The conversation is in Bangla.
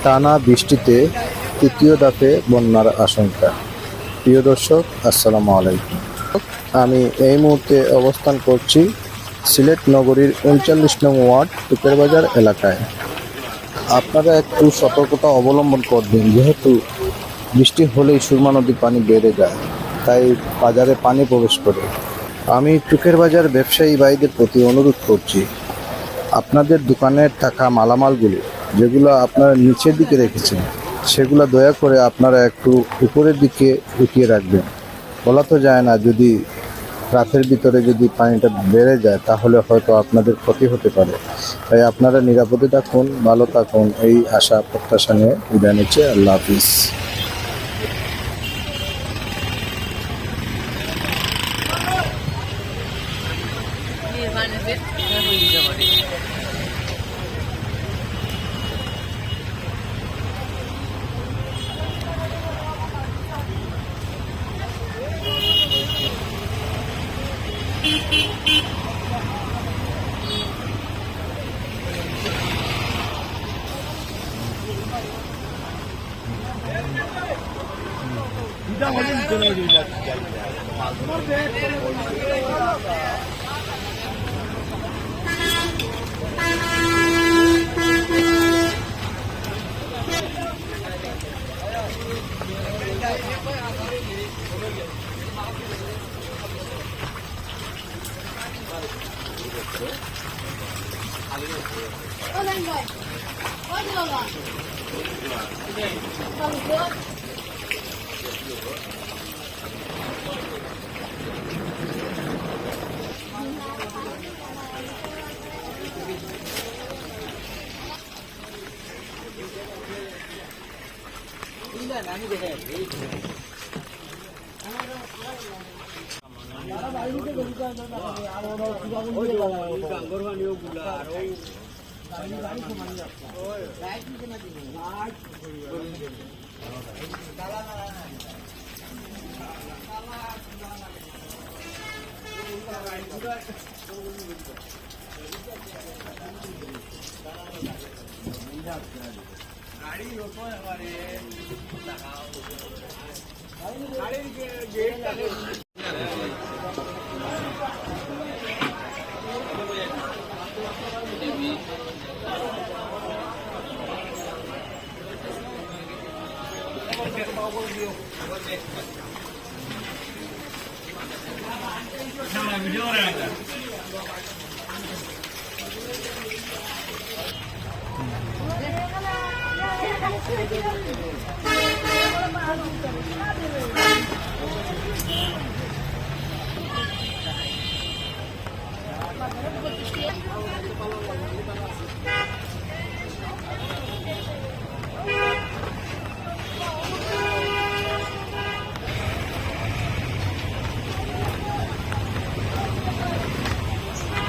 টানা বৃষ্টিতে তৃতীয় ধাপে বন্যার আশঙ্কা। প্রিয় দর্শক, আসসালামু আলাইকুম। আমি এই মুহূর্তে অবস্থান করছি সিলেট নগরীর ৩৯ নং ওয়ার্ড টুকের বাজার এলাকায়। আপনারা একটু সতর্কতা অবলম্বন করবেন, যেহেতু বৃষ্টি হলেই সুরমা নদীর পানি বেড়ে যায়, তাই বাজারে পানি প্রবেশ করে। আমি টুকের বাজার ব্যবসায়ী ভাইদের প্রতি অনুরোধ করছি, আপনাদের দোকানের থাকা মালামালগুলো যেগুলো আপনারা নিচের দিকে রেখেছেন, সেগুলো দয়া করে আপনারা একটু উপরের দিকে উঠিয়ে রাখবেন। বলা তো যায় না, যদি রাতের ভিতরে যদি পানিটা বেড়ে যায় তাহলে হয়তো আপনাদের ক্ষতি হতে পারে। তাই আপনারা নিরাপদে থাকুন, ভালো থাকুন, এই আশা প্রত্যাশা নিয়ে বিদায় নিচ্ছে। আল্লাহ হাফিজ।